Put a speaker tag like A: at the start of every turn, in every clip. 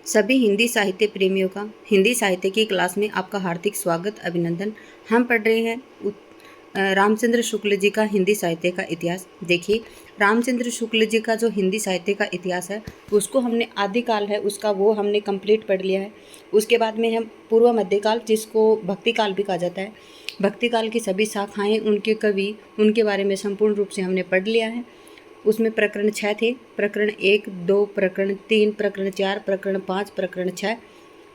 A: सभी हिंदी साहित्य प्रेमियों का हिंदी साहित्य की क्लास में आपका हार्दिक स्वागत अभिनंदन। हम पढ़ रहे हैं रामचंद्र शुक्ल जी का हिंदी साहित्य का इतिहास। देखिए, रामचंद्र शुक्ल जी का जो हिंदी साहित्य का इतिहास है उसको हमने आदिकाल है उसका वो हमने कंप्लीट पढ़ लिया है। उसके बाद में हम पूर्व मध्यकाल, जिसको भक्ति काल भी कहा जाता है, भक्ति काल की सभी शाखाएँ, उनके कवि, उनके बारे में संपूर्ण रूप से हमने पढ़ लिया है। उसमें प्रकरण 6 थे, प्रकरण 1, 2, प्रकरण 3, प्रकरण 4, प्रकरण 5, प्रकरण 6।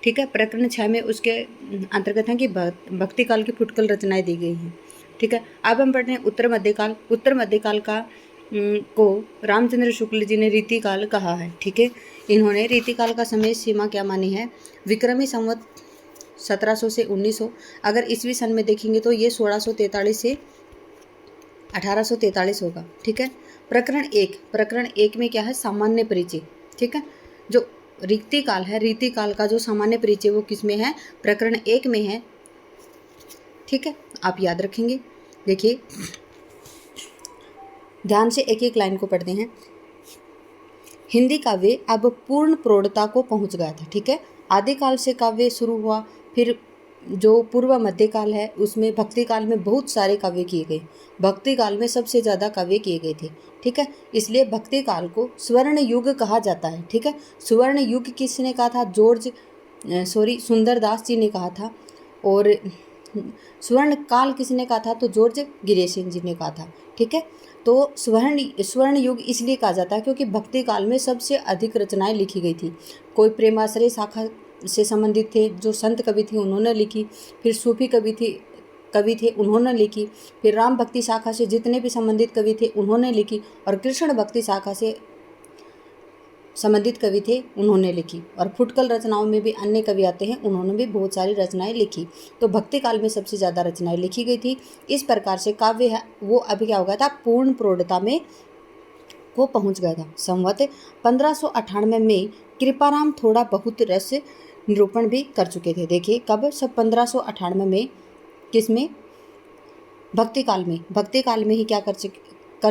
A: ठीक है, प्रकरण 6 में उसके अंतर्गत है कि भक्ति काल की फुटकल रचनाएं दी गई हैं। ठीक है, अब हम पढ़ रहे हैं उत्तर मध्यकाल। उत्तर मध्यकाल का को रामचंद्र शुक्ल जी ने रीतिकाल कहा है। ठीक है, इन्होंने रीतिकाल का समय सीमा क्या मानी है? विक्रमी संवत 1700 से 1900। अगर ईस्वी सन में देखेंगे तो ये 1643 से 1843 होगा। ठीक है, प्रकरण एक में क्या है? सामान्य परिचय। ठीक है, जो रीतिकाल है, रीतिकाल का जो सामान्य परिचय वो किस में है? प्रकरण 1 में है। ठीक है, आप याद रखेंगे। देखिए, ध्यान से एक एक लाइन को पढ़ते हैं। हिंदी काव्य अब पूर्ण प्रौढ़ता को पहुंच गया था। ठीक है, आदिकाल से काव्य शुरू हुआ, फिर जो पूर्व मध्यकाल है उसमें भक्ति काल में बहुत सारे काव्य किए गए। भक्ति काल में सबसे ज़्यादा काव्य किए गए थे। ठीक है, इसलिए भक्ति काल को स्वर्ण युग कहा जाता है। ठीक है, स्वर्ण युग किसने कहा था? सुंदरदास जी ने कहा था। और स्वर्ण काल किसने कहा था? तो जॉर्ज गिरेशन जी ने कहा था। ठीक है, तो स्वर्ण युग इसलिए कहा जाता है क्योंकि भक्ति काल में सबसे अधिक रचनाएं लिखी गई थी। कोई प्रेमाश्रय शाखा से संबंधित थे, जो संत कवि थे उन्होंने लिखी, फिर सूफी कवि थे उन्होंने लिखी, फिर राम भक्ति शाखा से जितने भी संबंधित कवि थे उन्होंने लिखी, और कृष्ण भक्ति शाखा से संबंधित कवि थे उन्होंने लिखी, और फुटकल रचनाओं में भी अन्य कवि आते हैं, उन्होंने भी बहुत सारी रचनाएं लिखी। तो भक्ति काल में सबसे ज़्यादा रचनाएं लिखी गई थी। इस प्रकार से काव्य है वो अभी क्या हो गया था? पूर्ण प्रौढ़ता में वो पहुंच गया था। संवत 1598 में कृपाराम थोड़ा बहुत रस निरूपण भी कर चुके थे। देखिए, कब? सब 1598 में। किसमें? भक्ति काल में। भक्ति काल में ही क्या कर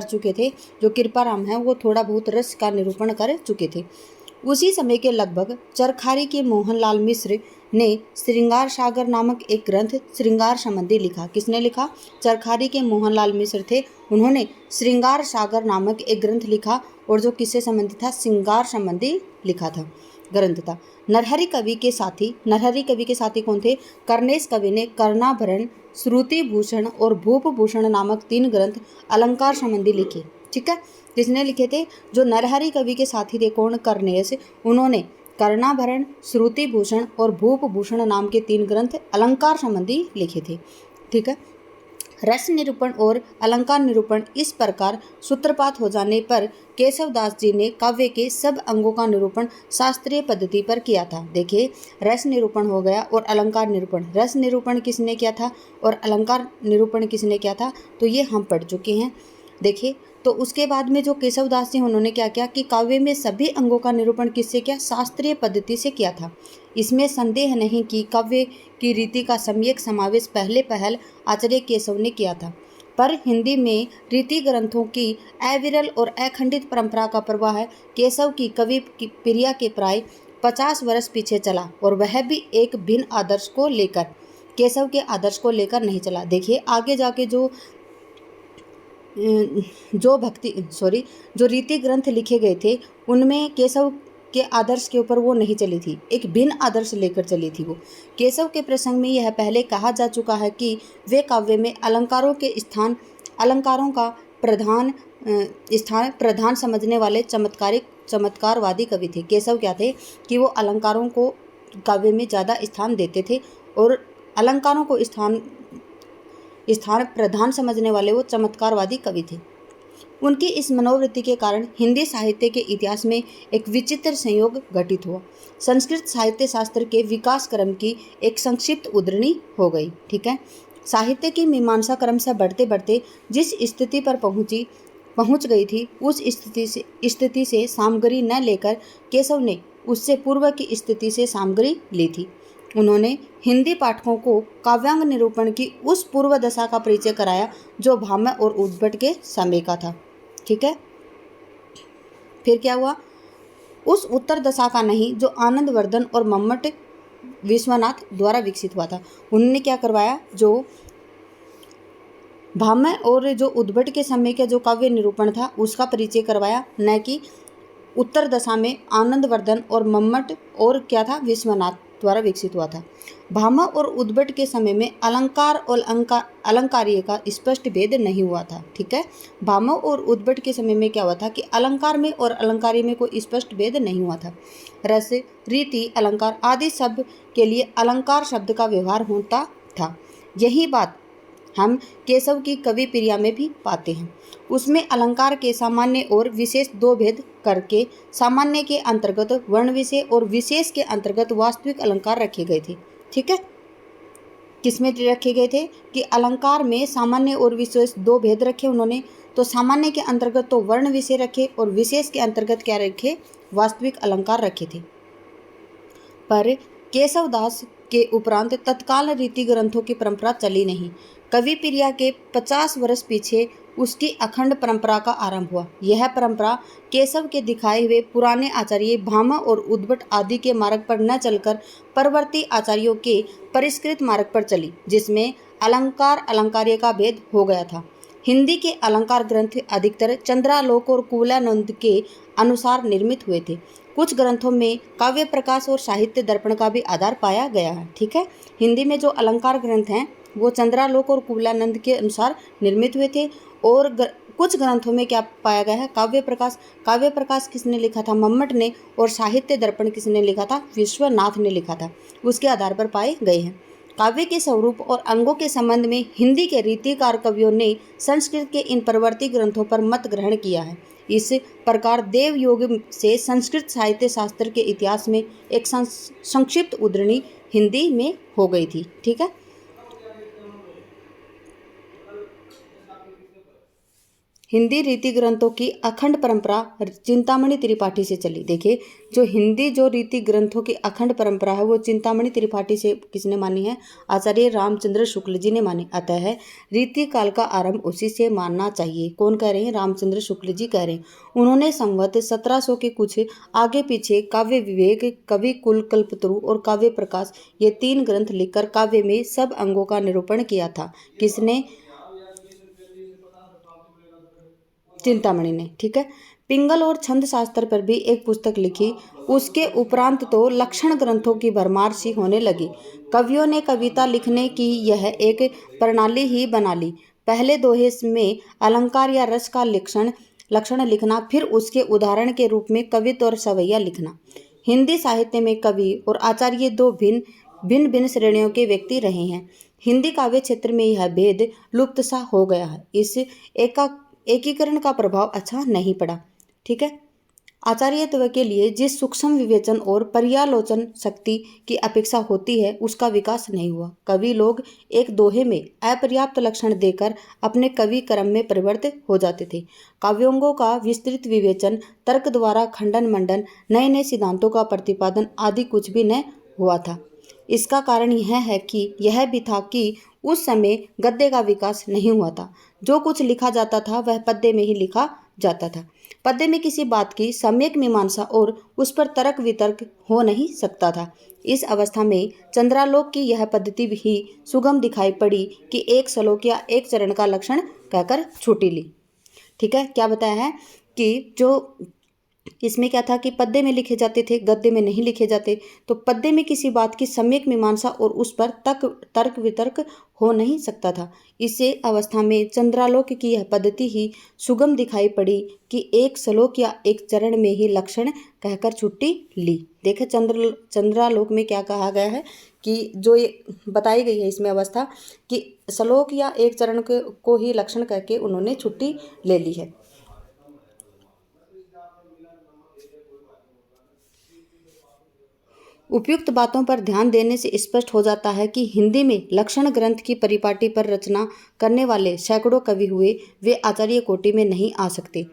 A: चुके थे? जो कृपाराम हैं वो थोड़ा बहुत रस का निरूपण कर चुके थे। उसी समय के लगभग चरखारी के मोहनलाल मिश्र ने श्रृंगार सागर नामक एक ग्रंथ श्रृंगार संबंधी लिखा। किसने लिखा? चरखारी के मोहनलाल मिश्र थे, उन्होंने श्रृंगार सागर नामक एक ग्रंथ लिखा, और जो किससे संबंधित था? श्रृंगार संबंधी लिखा था, ग्रंथ था। नरहरि कवि के साथी कौन थे? कर्नेश कवि ने कर्णाभरण, श्रुति भूषण और भूप भूषण नामक 3 ग्रंथ अलंकार संबंधी लिखे। ठीक है, किसने लिखे थे? जो नरहरि कवि के साथी थे, कौन? कर्नेश, उन्होंने कर्णाभरण, श्रुति भूषण और भूप भूषण नाम के 3 ग्रंथ अलंकार संबंधी लिखे थे। ठीक है, रस निरूपण और अलंकार निरूपण इस प्रकार सूत्रपात हो जाने पर केशवदास जी ने काव्य के सब अंगों का निरूपण शास्त्रीय पद्धति पर किया था। देखिए, रस निरूपण हो गया और अलंकार निरूपण। रस निरूपण किसने किया था और अलंकार निरूपण किसने किया था? तो ये हम पढ़ चुके हैं। देखिए, तो उसके बाद में जो केशवदास जी उन्होंने क्या किया कि काव्य में सभी अंगों का निरूपण किससे किया? शास्त्रीय पद्धति से किया था। इसमें संदेह नहीं कि काव्य की रीति का सम्यक समावेश पहले पहल आचार्य केशव ने किया था, पर हिंदी में रीति ग्रंथों की अविरल और अखंडित परंपरा का प्रवाह केशव की कवि की प्रिया के प्राय 50 वर्ष पीछे चला, और वह भी एक भिन्न आदर्श को लेकर, केशव के आदर्श को लेकर नहीं चला। देखिए, आगे जाके जो रीति ग्रंथ लिखे गए थे उनमें केशव के आदर्श के ऊपर वो नहीं चली थी, एक भिन्न आदर्श लेकर चली थी वो। केशव के प्रसंग में यह पहले कहा जा चुका है कि वे काव्य में अलंकारों का प्रधान समझने वाले चमत्कारवादी कवि थे। केशव क्या थे कि वो अलंकारों को काव्य में ज़्यादा स्थान देते थे, और अलंकारों को स्थान प्रधान समझने वाले वो चमत्कारवादी कवि थे। उनकी इस मनोवृत्ति के कारण हिंदी साहित्य के इतिहास में एक विचित्र संयोग घटित हुआ। संस्कृत साहित्य शास्त्र के विकास क्रम की एक संक्षिप्त उद्धरणी हो गई। ठीक है, साहित्य की मीमांसा क्रम से बढ़ते बढ़ते जिस स्थिति पर पहुंच गई थी, उस स्थिति से सामग्री न लेकर केशव ने उससे पूर्व की स्थिति से सामग्री ली थी। उन्होंने हिंदी पाठकों को काव्यांग निरूपण की उस पूर्व दशा का परिचय कराया जो भामह और उद्भट के समय का था। ठीक है, फिर क्या हुआ? उस उत्तर दशा का नहीं जो आनंदवर्धन और मम्मट विश्वनाथ द्वारा विकसित हुआ था। उन्होंने क्या करवाया, जो भामह और जो उद्भट के समय का जो काव्य निरूपण था उसका परिचय करवाया, न कि उत्तर दशा में आनंदवर्धन और मम्मट और क्या था, विश्वनाथ द्वारा विकसित हुआ था। भामह और उद्भट के समय में अलंकार और अलंकार्य का स्पष्ट भेद नहीं हुआ था। ठीक है, भामह और उद्भट के समय में क्या हुआ था कि अलंकार में और अलंकार्य में कोई स्पष्ट भेद नहीं हुआ था। रस, रीति, अलंकार आदि शब्द के लिए अलंकार शब्द का व्यवहार होता था। यही बात हम केशव की कवि प्रिया में भी पाते हैं। उसमें अलंकार के सामान्य और विशेष दो भेद करके सामान्य के अंतर्गत वर्ण विषय और विशेष के अंतर्गत वास्तविक अलंकार रखे गए थे। ठीक है, किसमें रखे गए थे कि अलंकार में सामान्य और विशेष दो भेद रखे उन्होंने, तो सामान्य के अंतर्गत तो वर्ण विषय रखे और विशेष के अंतर्गत क्या रखे, वास्तविक अलंकार रखे थे। पर केशवदास के उपरांत तत्काल रीति ग्रंथों की परंपरा चली नहीं। कवि प्रिया के 50 वर्ष पीछे उसकी अखंड परंपरा का आरंभ हुआ। यह परंपरा केशव के दिखाए हुए पुराने आचार्य भामह और उद्भट आदि के मार्ग पर न चलकर परवर्ती आचार्यों के परिष्कृत मार्ग पर चली, जिसमें अलंकार अलंकार्य का भेद हो गया था। हिंदी के अलंकार ग्रंथ अधिकतर चंद्रालोक और कुवलयानंद के अनुसार निर्मित हुए थे। कुछ ग्रंथों में काव्य प्रकाश और साहित्य दर्पण का भी आधार पाया गया है। ठीक है, हिंदी में जो अलंकार ग्रंथ हैं वो चंद्रालोक और कुवलयानंद के अनुसार निर्मित हुए थे। और कुछ ग्रंथों में क्या पाया गया है, काव्य प्रकाश। काव्य प्रकाश किसने लिखा था, मम्मट ने। और साहित्य दर्पण किसने लिखा था, विश्वनाथ ने लिखा था। उसके आधार पर पाए गए हैं। काव्य के स्वरूप और अंगों के संबंध में हिंदी के रीतिकार कवियों ने संस्कृत के इन परवर्ती ग्रंथों पर मत ग्रहण किया है। इस प्रकार देवयोग से संस्कृत साहित्य शास्त्र के इतिहास में एक संक्षिप्त उद्धरणी हिंदी में हो गई थी। ठीक है, हिंदी रीति ग्रंथों की अखंड परंपरा चिंतामणि त्रिपाठी से चली। देखिए, जो हिंदी जो रीति ग्रंथों की अखंड परंपरा है वो चिंतामणि त्रिपाठी से किसने मानी है, आचार्य रामचंद्र शुक्ल जी ने मानी। अतः रीति काल का आरंभ उसी से मानना चाहिए। कौन कह रहे हैं, रामचंद्र शुक्ल जी कह रहे हैं। उन्होंने संवत 1700 के कुछ आगे पीछे काव्य विवेक, कवि कुल, कल्पतरु और काव्य प्रकाश ये 3 ग्रंथ लिखकर काव्य में सब अंगों का निरूपण किया था। किसने, चिंतामणि ने। ठीक है, पिंगल और छंद शास्त्र पर भी एक पुस्तक लिखी। उसके उपरांत तो लक्षण ग्रंथों की भरमार सी होने लगी। कवियों ने कविता लिखने की यह एक प्रणाली ही बना ली। पहले दोहे में अलंकार या रस का लक्षण लिखना, फिर उसके उदाहरण के रूप में कवित्व और सवैया लिखना। हिंदी साहित्य में कवि और आचार्य दो भिन्न भिन्न श्रेणियों के व्यक्ति रहे हैं। हिंदी काव्य क्षेत्र में यह भेद लुप्त सा हो गया है। इस एकीकरण का प्रभाव अच्छा नहीं पड़ा। ठीक है, आचार्यत्व के लिए जिस सूक्ष्म विवेचन और पर्यालोचन शक्ति की अपेक्षा होती है उसका विकास नहीं हुआ। कवि लोग एक दोहे में अपर्याप्त लक्षण देकर अपने कवि क्रम में परिवर्तित हो जाते थे। काव्यांगों का विस्तृत विवेचन, तर्क द्वारा खंडन मंडन, नए नए सिद्धांतों का प्रतिपादन आदि कुछ भी न हुआ था। इसका कारण यह भी था कि उस समय गद्य का विकास नहीं हुआ था। जो कुछ लिखा जाता था वह पद्य में ही लिखा जाता था। पद्य में किसी बात की सम्यक मीमांसा और उस पर तर्क वितर्क हो नहीं सकता था। इस अवस्था में चंद्रालोक की यह पद्धति भी सुगम दिखाई पड़ी कि एक श्लोक या एक चरण का लक्षण कहकर छुट्टी ली। ठीक है, क्या बताया है कि जो इसमें क्या था कि पद्य में लिखे जाते थे, गद्य में नहीं लिखे जाते। तो पद्य में किसी बात की सम्यक मीमांसा और उस पर तर्क वितर्क हो नहीं सकता था। इसे अवस्था में चंद्रालोक की यह पद्धति ही सुगम दिखाई पड़ी कि एक श्लोक या एक चरण में ही लक्षण कहकर छुट्टी ली। देखे, चंद्रालोक में क्या कहा गया है कि जो ये बताई गई है इसमें अवस्था कि श्लोक या एक चरण को ही लक्षण कहके उन्होंने छुट्टी ले ली है। उपयुक्त बातों पर ध्यान देने से स्पष्ट हो जाता है कि हिंदी में लक्षण ग्रंथ की परिपाटी पर रचना करने वाले सैकड़ों कवि हुए, वे आचार्य कोटि में नहीं आ सकते।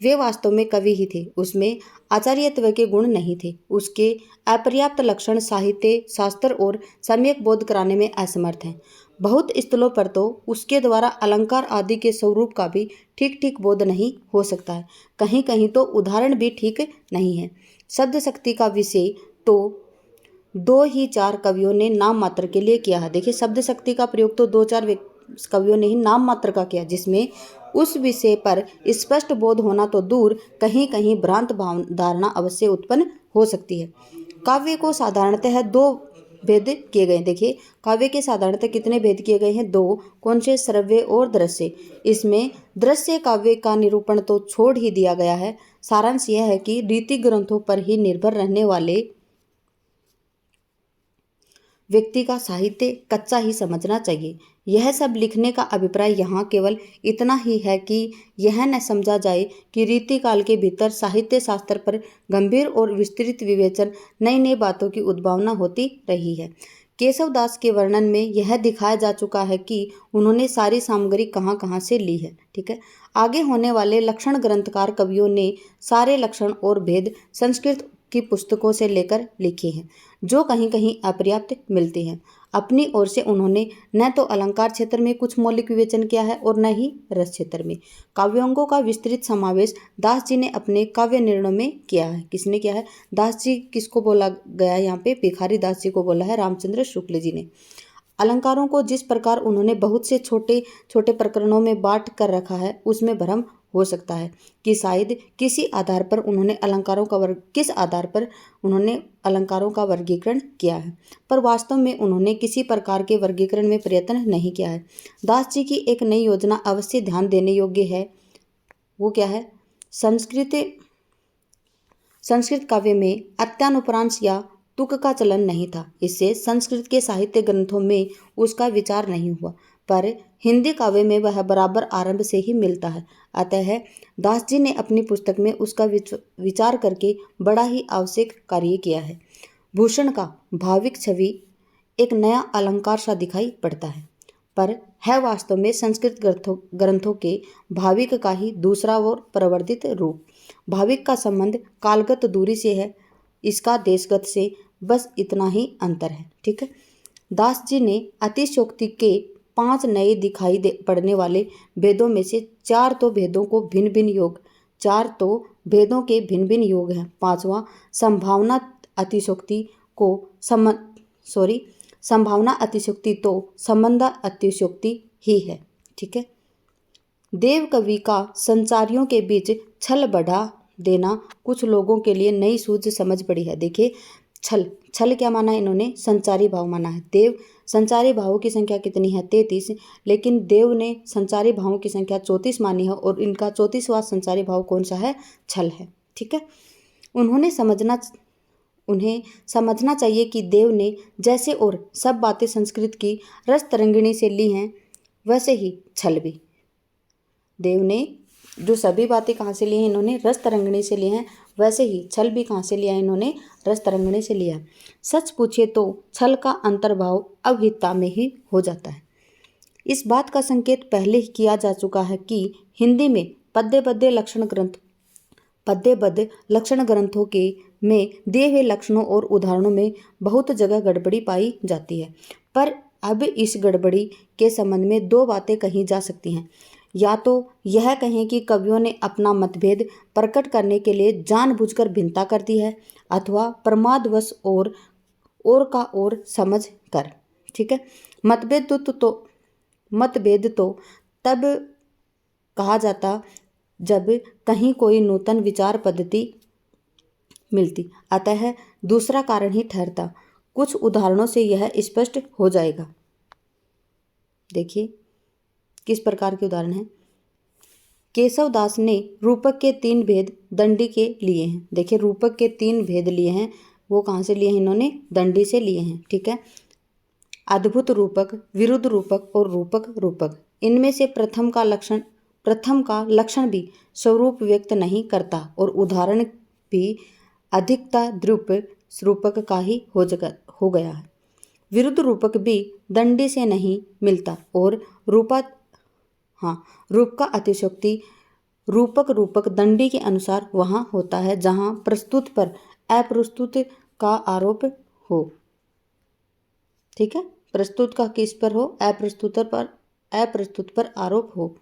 A: वे वास्तव में कवि ही थे, उसमें आचार्यत्व के गुण नहीं थे। उसके अपर्याप्त लक्षण साहित्य शास्त्र और सम्यक बोध कराने में असमर्थ हैं। बहुत स्थलों पर तो उसके द्वारा अलंकार आदि के स्वरूप का भी ठीक ठीक बोध नहीं हो सकता है। कहीं कहीं तो उदाहरण भी ठीक नहीं है। शब्द शक्ति का विषय तो 2 ही 4 कवियों ने नाम मात्र के लिए किया है। देखिए शब्द शक्ति का प्रयोग तो 2-4 कवियों ने ही नाम मात्र का किया, जिसमें उस विषय पर स्पष्ट बोध होना तो दूर, कहीं कहीं भ्रांत धारणा अवश्य उत्पन्न हो सकती है। काव्य को साधारणतः 2 भेद किए गए। देखिए काव्य के साधारणतः कितने भेद किए गए हैं? 2। कौन से? श्रव्य और दृश्य। इसमें दृश्य काव्य का निरूपण तो छोड़ ही दिया गया है। सारांश यह है कि रीति ग्रंथों पर ही निर्भर रहने वाले व्यक्ति का साहित्य कच्चा ही समझना चाहिए। यह सब लिखने का अभिप्राय यहाँ केवल इतना ही है कि यह न समझा जाए कि रीति काल के भीतर साहित्य शास्त्र पर गंभीर और विस्तृत विवेचन, नई नई बातों की उद्भावना होती रही है। केशव दास के वर्णन में यह दिखाया जा चुका है कि उन्होंने सारी सामग्री कहाँ कहाँ से ली है। ठीक है। आगे होने वाले लक्षण ग्रंथकार कवियों ने सारे लक्षण और भेद संस्कृत की पुस्तकों से लेकर लिखे हैं, जो कहीं कहीं अपर्याप्त मिलती हैं। अपनी ओर से उन्होंने न तो अलंकार क्षेत्र में कुछ मौलिक विवेचन किया है और न ही रस क्षेत्र में। काव्यांगों का विस्तृत समावेश दास जी ने अपने काव्य निर्णयों में किया है। किसने किया है? दास जी। किसको बोला गया है यहाँ पे? भिखारी दास जी को बोला है रामचंद्र शुक्ल जी ने। अलंकारों को जिस प्रकार उन्होंने बहुत से छोटे छोटे प्रकरणों में बांट कर रखा है, उसमें भ्रम हो सकता है कि शायद किस आधार पर उन्होंने अलंकारों का वर्गीकरण किया है, पर वास्तव में उन्होंने किसी प्रकार के वर्गीकरण में प्रयत्न नहीं किया है। दास जी की एक नई योजना अवश्य ध्यान देने योग्य है। वो क्या है? संस्कृत काव्य में अत्यानुप्रांश या तुक का चलन नहीं था। इससे संस्कृत के साहित्य ग्रंथों में उसका विचार नहीं हुआ, पर हिंदी काव्य में वह बराबर आरंभ से ही मिलता है। अतः दास जी ने अपनी पुस्तक में उसका विचार करके बड़ा ही आवश्यक कार्य किया है। भूषण का भाविक छवि एक नया अलंकार सा दिखाई पड़ता है, पर है वास्तव में संस्कृत ग्रंथों के भाविक का ही दूसरा और प्रवर्धित रूप। भाविक का संबंध कालगत दूरी से है, इसका देशगत से बस इतना ही अंतर है। ठीक है। दास जी ने अतिशयोक्ति के 5 नए दिखाई पड़ने वाले भेदों में से 4 तो भेदों के भिन्न भिन्न योग हैं। 5वां संभावना अतिशयोक्ति तो संबंध अतिशयोक्ति ही है। ठीक है। देव कवि का संचारियों के बीच छल बढ़ा देना कुछ लोगों के लिए नई सूझ समझ पड़ी है। देखिए छल क्या माना है इन्होंने? संचारी भाव माना है। देव संचारी भावों की संख्या कितनी है? 33, लेकिन देव ने संचारी भावों की संख्या 34 मानी है, और इनका 34वां संचारी भाव कौन सा है? छल है। ठीक है। उन्हें समझना चाहिए कि देव ने जैसे और सब बातें संस्कृत की रस तरंगिणी से ली हैं, वैसे ही छल भी। देव ने जो सभी बातें कहाँ से ली हैं? इन्होंने रस तरंगिणी से ली हैं, वैसे ही छल भी कहाँ से लिया है? इन्होंने रस तरंगिणी से लिया। सच पूछे तो छल का अंतर्भाव अवहिता में ही हो जाता है। इस बात का संकेत पहले ही किया जा चुका है कि हिंदी में पद्यबद्ध लक्षण ग्रंथों के में दिए हुए लक्षणों और उदाहरणों में बहुत जगह गड़बड़ी पाई जाती है। पर अब इस गड़बड़ी के संबंध में 2 बातें कही जा सकती हैं। या तो यह कहें कि कवियों ने अपना मतभेद प्रकट करने के लिए जानबूझकर भिन्नता कर दी है, अथवा प्रमादवश और का और समझ कर। ठीक है। मतभेद तो तब कहा जाता जब कहीं कोई नूतन विचार पद्धति मिलती, अतः दूसरा कारण ही ठहरता। कुछ उदाहरणों से यह स्पष्ट हो जाएगा। देखिए किस प्रकार के उदाहरण हैं। केशव दास ने रूपक के 3 भेद दंडी के लिए हैं। देखिए रूपक के 3 भेद लिए हैं, वो कहाँ से लिए हैं? इन्होंने दंडी से लिए हैं। ठीक है। अद्भुत रूपक, विरुद्ध रूपक और रूपक। इनमें से प्रथम का लक्षण भी स्वरूप व्यक्त नहीं करता, और उदाहरण भी अधिकता द्रुप रूपक का ही हो गया है। विरुद्ध रूपक भी दंडी से नहीं मिलता, और रूप का अतिशयोक्ति रूपक दंडी के अनुसार वहाँ होता है जहाँ प्रस्तुत पर अप्रस्तुत का आरोप हो। ठीक है। प्रस्तुत का किस पर हो? अप्रस्तुत पर आरोप हो।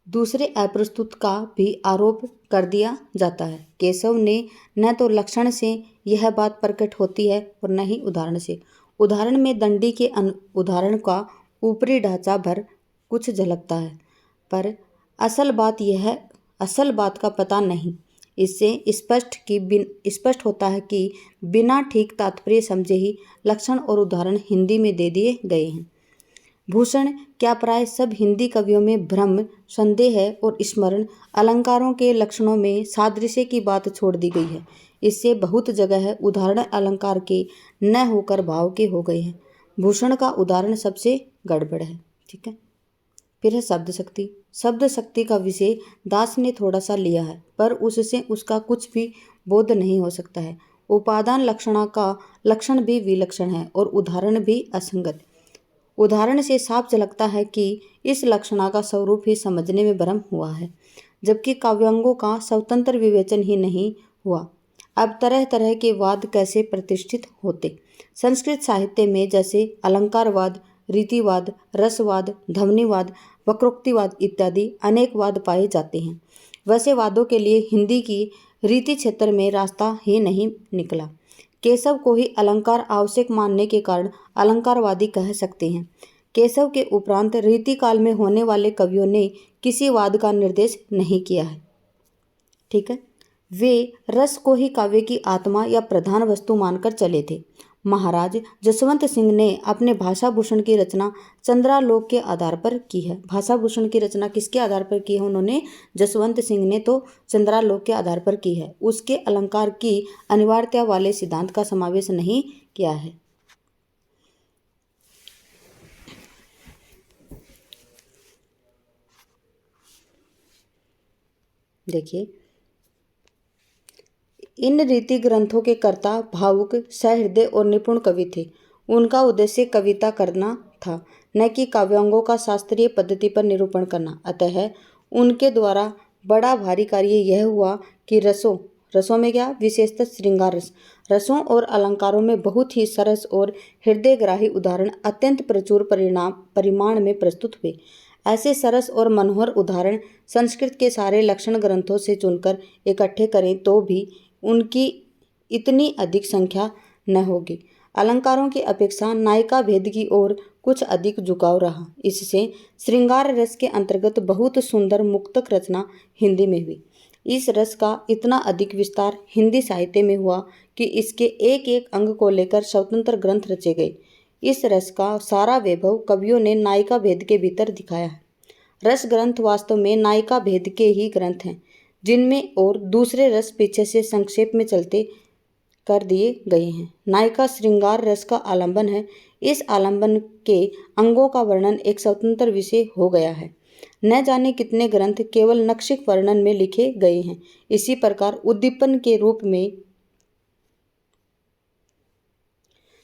A: दूसरे अप्रस्तुत का भी आरोप कर दिया जाता है। केशव ने न तो लक्षण से यह बात प्रकट होती है और न ही उदाहरण से। उदाहरण में दंडी के उदाहरण का ऊपरी ढांचा भर कुछ झलकता है, पर असल बात का पता नहीं। इससे स्पष्ट होता है कि बिना ठीक तात्पर्य समझे ही लक्षण और उदाहरण हिंदी में दे दिए गए हैं। भूषण क्या प्राय सब हिंदी कवियों में भ्रम, संदेह और स्मरण अलंकारों के लक्षणों में सादृश्य की बात छोड़ दी गई है। इससे बहुत जगह उदाहरण अलंकार के न होकर भाव के हो गए हैं। भूषण का उदाहरण सबसे गड़बड़ है। ठीक है। फिर है शब्द शक्ति। शब्द शक्ति का विषय दास ने थोड़ा सा लिया है, पर उससे उसका कुछ भी बोध नहीं हो सकता है। उपादान लक्षणा का लक्षण भी विलक्षण है और उदाहरण भी असंगत। उदाहरण से साफ झलकता है कि इस लक्षणा का स्वरूप ही समझने में भ्रम हुआ है, जबकि काव्यांगों का स्वतंत्र विवेचन ही नहीं हुआ। अब तरह तरह के वाद कैसे प्रतिष्ठित होते। संस्कृत साहित्य में जैसे अलंकारवाद, रीतिवाद, रसवाद, ध्वनिवाद, वक्रोक्तिवाद इत्यादि अनेक वाद पाए जाते हैं, वैसे वादों के लिए हिंदी की रीति क्षेत्र में रास्ता ही नहीं निकला। केशव को ही अलंकार आवश्यक मानने के कारण अलंकारवादी कह सकते हैं। केशव के उपरांत रीति काल में होने वाले कवियों ने किसी वाद का निर्देश नहीं किया है। ठीक है। वे रस को ही काव्य की आत्मा या प्रधान वस्तु मानकर चले थे। महाराज जसवंत सिंह ने अपने भाषाभूषण की रचना चंद्रालोक के आधार पर की है। भाषाभूषण की रचना किसके आधार पर की है उन्होंने? जसवंत सिंह ने तो चंद्रालोक के आधार पर की है। उसके अलंकार की अनिवार्यता वाले सिद्धांत का समावेश नहीं किया है। देखिए, इन रीति ग्रंथों के कर्ता भावुक, सहृदय और निपुण कवि थे। उनका उद्देश्य कविता करना था, न कि काव्यांगों का शास्त्रीय पद्धति पर निरूपण करना। अतः उनके द्वारा बड़ा भारी कार्य यह हुआ कि रसों में क्या, विशेषतः श्रृंगार रसों और अलंकारों में बहुत ही सरस और हृदयग्राही उदाहरण अत्यंत प्रचुर परिमाण में प्रस्तुत हुए। ऐसे सरस और मनोहर उदाहरण संस्कृत के सारे लक्षण ग्रंथों से चुनकर इकट्ठे करें तो भी उनकी इतनी अधिक संख्या न होगी। अलंकारों की अपेक्षा नायिका भेद की ओर कुछ अधिक झुकाव रहा। इससे श्रृंगार रस के अंतर्गत बहुत सुंदर मुक्तक रचना हिंदी में हुई। इस रस का इतना अधिक विस्तार हिंदी साहित्य में हुआ कि इसके एक एक अंग को लेकर स्वतंत्र ग्रंथ रचे गए। इस रस का सारा वैभव कवियों ने नायिका भेद के भीतर दिखाया है। रस ग्रंथ वास्तव में नायिका भेद के ही ग्रंथ हैं, जिनमें और दूसरे रस पीछे से संक्षेप में चलते कर दिए गए हैं। नायिका श्रृंगार रस का आलंबन है। इस आलंबन के अंगों का वर्णन एक स्वतंत्र विषय हो गया है। न जाने कितने ग्रंथ केवल नक्षिक वर्णन में लिखे गए हैं। इसी प्रकार उद्दीपन के रूप में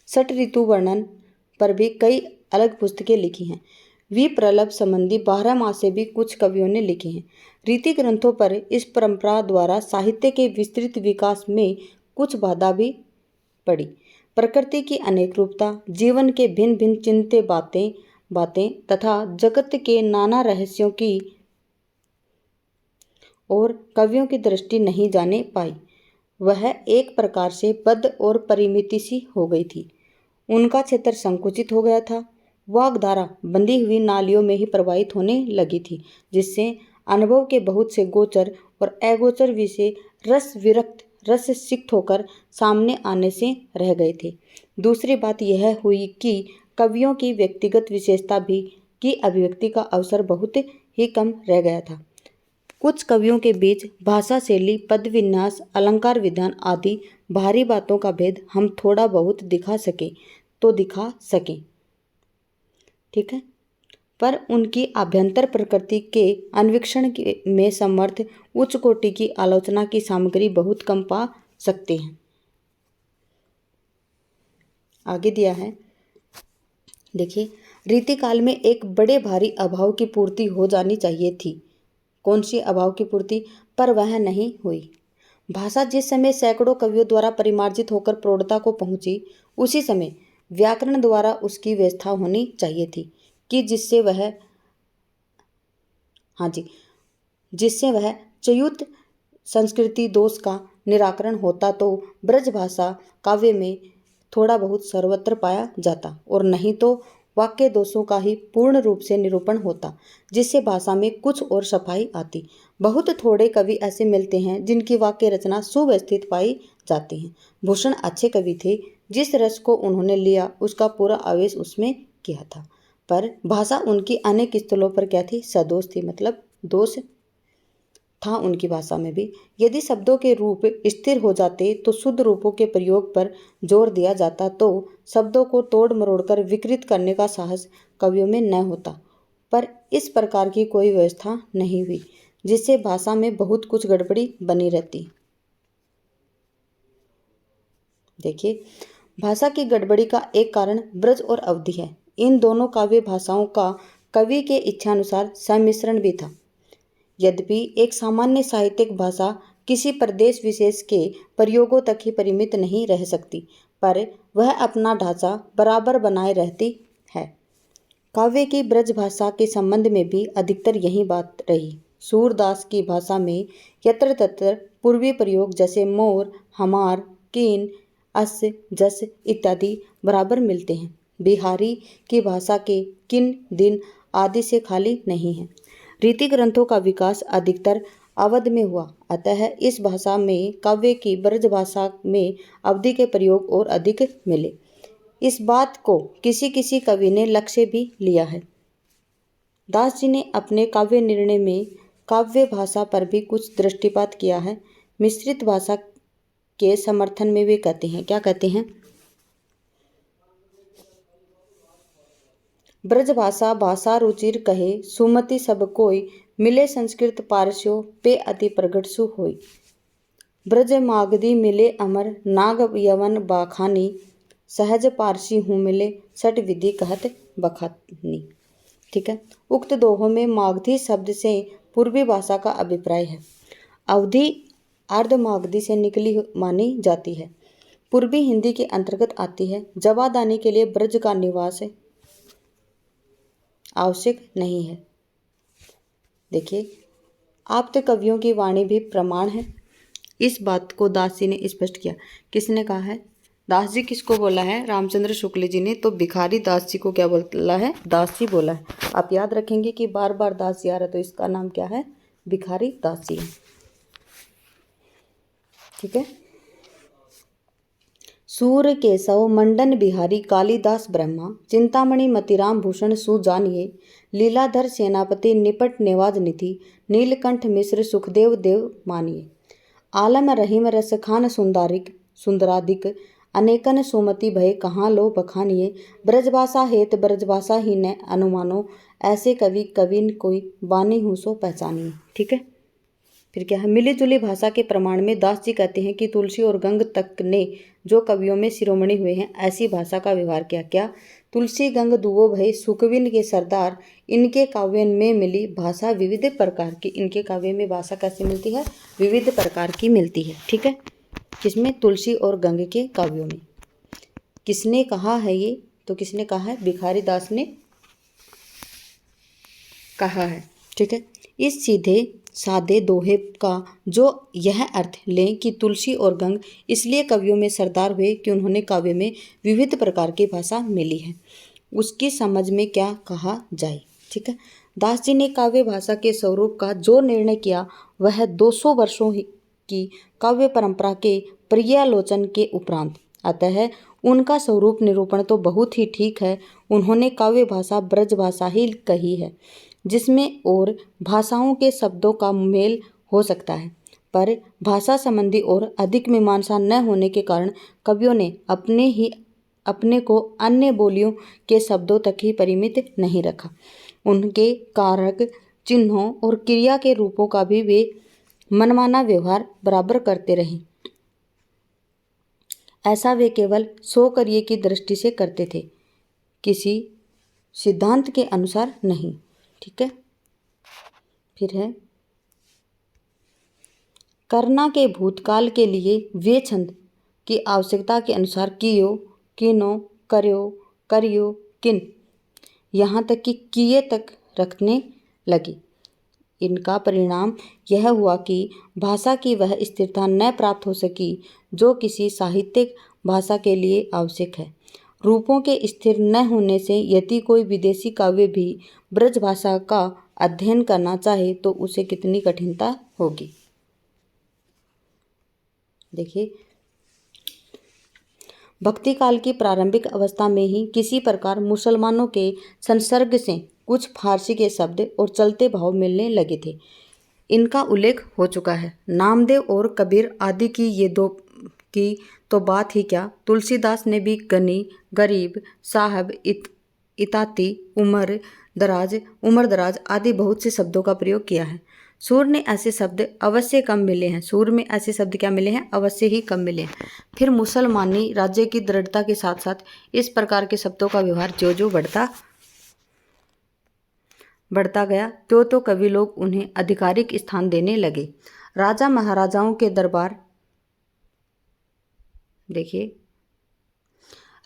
A: षट ऋतु वर्णन पर भी कई अलग पुस्तकें लिखी हैं। विप्रलभ संबंधी 12 मासे भी कुछ कवियों ने लिखे हैं। रीति ग्रंथों पर इस परंपरा द्वारा साहित्य के विस्तृत विकास में कुछ बाधा भी पड़ी। प्रकृति की अनेक रूपता, जीवन के भिन्न भिन्न चिंते बातें तथा जगत के नाना रहस्यों की और कवियों की दृष्टि नहीं जाने पाई। वह एक प्रकार से बद्ध और परिमिति सी हो गई थी। उनका क्षेत्र संकुचित हो गया था। वाग्धारा बंधी हुई नालियों में ही प्रवाहित होने लगी थी, जिससे अनुभव के बहुत से गोचर और अगोचर विषय रस सिक्त होकर सामने आने से रह गए थे। दूसरी बात यह हुई कि कवियों की व्यक्तिगत विशेषता भी की अभिव्यक्ति का अवसर बहुत ही कम रह गया था। कुछ कवियों के बीच भाषा शैली, पद विन्यास, अलंकार विधान आदि बाहरी बातों का भेद हम थोड़ा बहुत दिखा सकें। ठीक है, पर उनकी आभ्यंतर प्रकृति के अन्वेषण में समर्थ उच्च कोटि की आलोचना की सामग्री बहुत कम पा सकते हैं। आगे दिया है, देखिए, रीतिकाल में एक बड़े भारी अभाव की पूर्ति हो जानी चाहिए थी। कौन सी अभाव की पूर्ति? पर वह नहीं हुई। भाषा जिस समय सैकड़ों कवियों द्वारा परिमार्जित होकर प्रौढ़ता को पहुंची, उसी समय व्याकरण द्वारा उसकी व्यवस्था होनी चाहिए थी कि जिससे वह जिससे वह च्युत संस्कृति दोष का निराकरण होता तो ब्रज भाषा काव्य में थोड़ा बहुत सर्वत्र पाया जाता, और नहीं तो वाक्य दोषों का ही पूर्ण रूप से निरूपण होता, जिससे भाषा में कुछ और सफाई आती। बहुत थोड़े कवि ऐसे मिलते हैं जिनकी वाक्य रचना सुव्यवस्थित पाई जाती है। भूषण अच्छे कवि थे, जिस रस को उन्होंने लिया उसका पूरा आवेश उसमें किया था, पर भाषा उनकी अनेक स्थलों पर क्या थी, सदोष थी, मतलब दोष था उनकी भाषा में भी। यदि शब्दों के रूप स्थिर हो जाते तो शुद्ध रूपों के प्रयोग पर जोर दिया जाता तो शब्दों को तोड़ मरोड़कर विकृत करने का साहस कवियों में न होता, पर इस प्रकार की कोई व्यवस्था नहीं हुई, जिससे भाषा में बहुत कुछ गड़बड़ी बनी रहती। देखिए, भाषा की गड़बड़ी का एक कारण ब्रज और अवधि है। इन दोनों काव्य भाषाओं का कवि के इच्छानुसार सम्मिश्रण भी था। यद्यपि एक सामान्य साहित्यिक भाषा किसी प्रदेश विशेष के प्रयोगों तक ही परिमित नहीं रह सकती, पर वह अपना ढांचा बराबर बनाए रहती है। काव्य की ब्रज भाषा के संबंध में भी अधिकतर यही बात रही। सूरदास की भाषा में यत्र तत्र पूर्वी प्रयोग जैसे मोर, हमार, किन, अस, जस इत्यादि बराबर मिलते हैं। बिहारी की भाषा के किन, दिन आदि से खाली नहीं है। रीति ग्रंथों का विकास अधिकतर अवध में हुआ, अतः इस भाषा में काव्य की ब्रज भाषा में अवधि के प्रयोग और अधिक मिले। इस बात को किसी किसी कवि ने लक्ष्य भी लिया है। दास जी ने अपने काव्य निर्णय में काव्य भाषा पर भी कुछ दृष्टिपात किया है। मिश्रित भाषा के समर्थन में वे कहते हैं, क्या कहते हैं, ब्रज भाषा भाषा रुचिर कहे सुमति सब कोई, मिले संस्कृत पारस्यो पे अति प्रगट सु होई। ब्रज मागधी मिले अमर, नाग यवन बाखानी, सहज पारसी हूँ मिले सठ विधि कहत बखानी। ठीक है, उक्त दोहों में मागधी शब्द से पूर्वी भाषा का अभिप्राय है। अवधि अर्ध मागधी से निकली मानी जाती है, पूर्वी हिंदी के अंतर्गत आती है। जवादानी के लिए ब्रज का निवास आवश्यक नहीं है। देखिए, आप्त कवियों की वाणी भी प्रमाण है। इस बात को दास जी ने स्पष्ट किया। किसने कहा है? दास जी किसको बोला है? रामचंद्र शुक्ल जी ने। तो भिखारी दास जी को क्या बोला है? दास जी बोला है। आप याद रखेंगे कि बार बार दास जी आ रहा है, तो इसका नाम क्या है? भिखारी दास जी। ठीक है। सूर केशव मंडन बिहारी कालिदास ब्रह्मा, चिंतामणि मतिराम भूषण सुजानिये, लीलाधर सेनापति निपट नेवाज निधि, नीलकंठ मिश्र सुखदेव देव मानिए, आलम रहीम रस खान सुंदरादिक, अनेकन सुमति भय कहाँ लो बखानिए, ब्रजभाषा हेत ब्रजभाषा ही न अनुमानो, ऐसे कवि कविन कोई बानी हूँ सो पहचानिए। ठीक है। फिर क्या है? मिली जुली भाषा के प्रमाण में दास जी कहते हैं कि तुलसी और गंग तक ने जो कवियों में शिरोमणि हुए हैं, ऐसी भाषा का व्यवहार किया। क्या? तुलसी गंग दुवो भय सुकविन के सरदार, इनके काव्य में मिली भाषा विविध प्रकार की। इनके काव्य में भाषा कैसे मिलती है? विविध प्रकार की मिलती है। ठीक है। किसमें? तुलसी और गंग के काव्यों में। किसने कहा है ये? तो किसने कहा है? भिखारी दास ने कहा है। ठीक है। इस सीधे सादे दोहे का जो यह अर्थ लें कि तुलसी और गंग इसलिए कवियों में सरदार हुए कि उन्होंने काव्य में विविध प्रकार की भाषा मिली है, उसकी समझ में क्या कहा जाए। ठीक है। दास जी ने काव्य भाषा के स्वरूप का जो निर्णय किया वह 200 वर्षों की काव्य परंपरा के पर्यालोचन के उपरांत, अतः उनका स्वरूप निरूपण तो बहुत ही ठीक है। उन्होंने काव्य भाषा ब्रज भाषा ही कही है, जिसमें और भाषाओं के शब्दों का मेल हो सकता है, पर भाषा संबंधी और अधिक मीमांसा न होने के कारण कवियों ने अपने को अन्य बोलियों के शब्दों तक ही परिमित नहीं रखा। उनके कारक, चिन्हों और क्रिया के रूपों का भी वे मनमाना व्यवहार बराबर करते रहे। ऐसा वे केवल सो करिए की दृष्टि से करते थे, किसी सिद्धांत के अनुसार नहीं। ठीक है। फिर है, करना के भूतकाल के लिए वे छंद की आवश्यकता के अनुसार कियो, किनो, कर्यो, करियो, किन, यहाँ तक कि किए तक रखने लगे। इनका परिणाम यह हुआ कि भाषा की वह स्थिरता न प्राप्त हो सकी जो किसी साहित्यिक भाषा के लिए आवश्यक है। रूपों के स्थिर न होने से यदि कोई विदेशी काव्य भी ब्रज भाषा का अध्ययन करना चाहे तो उसे कितनी कठिनता होगी। देखिए, भक्ति काल की प्रारंभिक अवस्था में ही किसी प्रकार मुसलमानों के संसर्ग से कुछ फारसी के शब्द और चलते भाव मिलने लगे थे। इनका उल्लेख हो चुका है। नामदेव और कबीर आदि की ये दो की तो बात ही क्या, तुलसीदास ने भी गनी, गरीब, साहब, इताती, उम्र दराज आदि बहुत से शब्दों का प्रयोग किया है। सूर में ऐसे शब्द अवश्य कम मिले हैं। सूर में ऐसे शब्द क्या मिले हैं? अवश्य ही कम मिले हैं। फिर मुसलमानी राज्य की दृढ़ता के साथ साथ इस प्रकार के शब्दों का व्यवहार जो जो बढ़ता गया तो कवि लोग उन्हें आधिकारिक स्थान देने लगे। राजा महाराजाओं के दरबार, देखिए,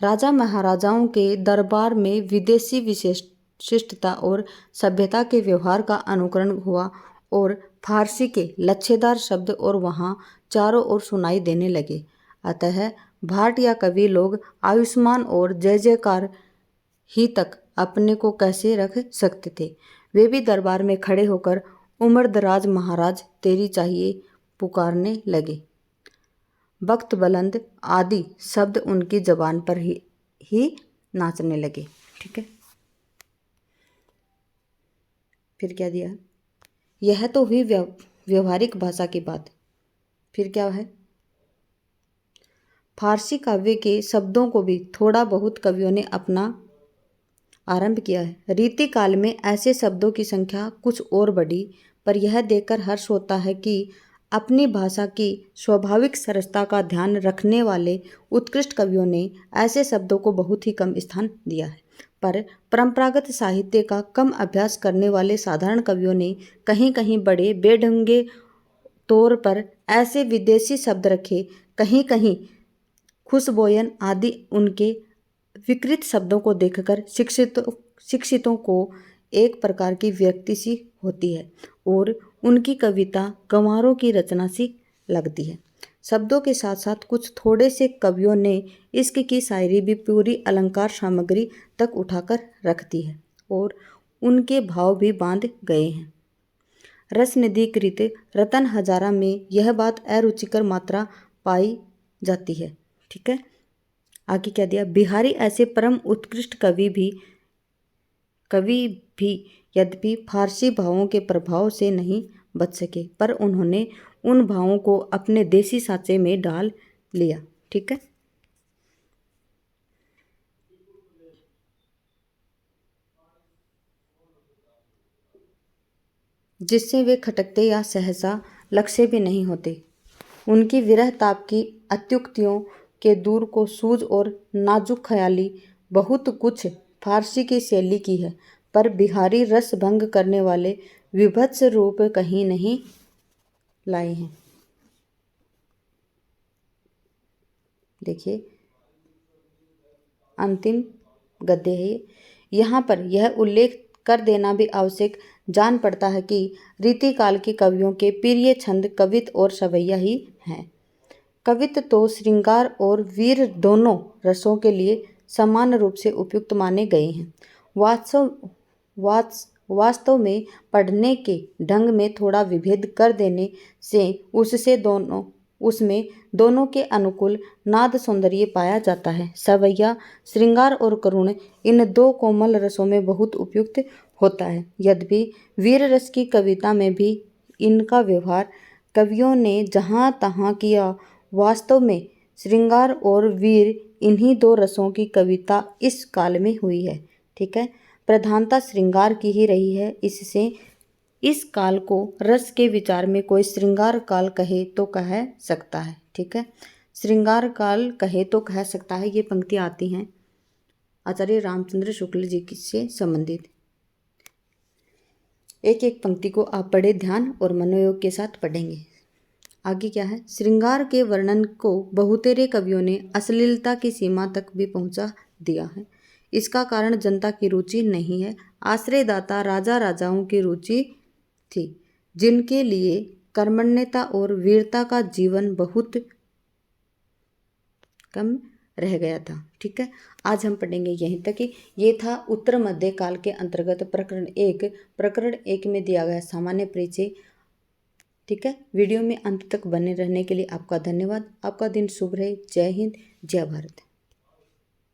A: राजा महाराजाओं के दरबार में विदेशी विशिष्टता और सभ्यता के व्यवहार का अनुकरण हुआ और फारसी के लच्छेदार शब्द और वहाँ चारों ओर सुनाई देने लगे। अतः भाट या कवि लोग आयुष्मान और जय जयकार ही तक अपने को कैसे रख सकते थे। वे भी दरबार में खड़े होकर उम्र दराज महाराज तेरी चाहिए पुकारने लगे। बख्त बुलंद आदि शब्द उनकी जबान पर ही नाचने लगे। ठीक है, फिर क्या दिया? यह तो हुई व्यवहारिक भाषा की बात। फिर क्या है? फारसी काव्य के शब्दों को भी थोड़ा बहुत कवियों ने अपना आरंभ किया है। रीति काल में ऐसे शब्दों की संख्या कुछ और बढ़ी, पर यह देखकर हर्ष होता है कि अपनी भाषा की स्वाभाविक सरसता का ध्यान रखने वाले उत्कृष्ट कवियों ने ऐसे शब्दों को बहुत ही कम स्थान दिया है। पर परंपरागत साहित्य का कम अभ्यास करने वाले साधारण कवियों ने कहीं कहीं बड़े बेढंगे तौर पर ऐसे विदेशी शब्द रखे। कहीं कहीं खुशबोयन आदि उनके विकृत शब्दों को देखकर शिक्षितों को एक प्रकार की विरक्ति सी होती है और उनकी कविता गंवारों की रचना सी लगती है। शब्दों के साथ साथ कुछ थोड़े से कवियों ने इश्क की शायरी भी पूरी अलंकार सामग्री तक उठाकर रखती है और उनके भाव भी बांध गए हैं। रसनिधि कृत रतन हजारा में यह बात अरुचिकर मात्रा पाई जाती है। ठीक है, आगे क्या दिया? बिहारी ऐसे परम उत्कृष्ट कवि भी यद्यपि फारसी भावों के प्रभाव से नहीं बच सके, पर उन्होंने उन भावों को अपने देसी सांचे में डाल लिया। ठीक है, जिससे वे खटकते या सहसा लक्ष्य भी नहीं होते। उनकी विरह ताप की अत्युक्तियों के दूर को सूझ और नाजुक ख्याली बहुत कुछ फारसी की शैली की है, पर बिहारी रस भंग करने वाले विभत्स रूप कहीं नहीं लाए हैं। देखिए, अंतिम गद्य है। यहाँ पर यह उल्लेख कर देना भी आवश्यक जान पड़ता है कि रीतिकाल के कवियों के प्रिय छंद कवित और सवैया ही हैं। कवित तो श्रृंगार और वीर दोनों रसों के लिए समान रूप से उपयुक्त माने गए हैं। वास्तव में पढ़ने के ढंग में थोड़ा विभेद कर देने से उसमें दोनों के अनुकूल नाद सौंदर्य पाया जाता है। सवैया श्रृंगार और करुण इन दो कोमल रसों में बहुत उपयुक्त होता है। यद्यपि वीर रस की कविता में भी इनका व्यवहार कवियों ने जहाँ तहाँ किया। वास्तव में श्रृंगार और वीर इन्हीं दो रसों की कविता इस काल में हुई है। ठीक है, प्रधानता श्रृंगार की ही रही है। इससे इस काल को रस के विचार में कोई श्रृंगार काल कहे तो कह सकता है। ठीक है, श्रृंगार काल कहे तो कह सकता है। ये पंक्ति आती हैं आचार्य रामचंद्र शुक्ल जी से संबंधित। एक एक पंक्ति को आप बड़े ध्यान और मनोयोग के साथ पढ़ेंगे। आगे क्या है? श्रृंगार के वर्णन को बहुतेरे कवियों ने अश्लीलता की सीमा तक भी पहुंचा दिया है। इसका कारण जनता की रुचि नहीं है, आश्रयदाता राजा राजाओं की रुचि थी। जिनके लिए कर्मण्यता और वीरता का जीवन बहुत कम रह गया था। ठीक है, आज हम पढ़ेंगे यहीं तक कि ये था उत्तर मध्य काल के अंतर्गत प्रकरण एक में दिया गया सामान्य परिचय। ठीक है, वीडियो में अंत तक बने रहने के लिए आपका धन्यवाद। आपका दिन शुभ रहे। जय हिंद, जय भारत।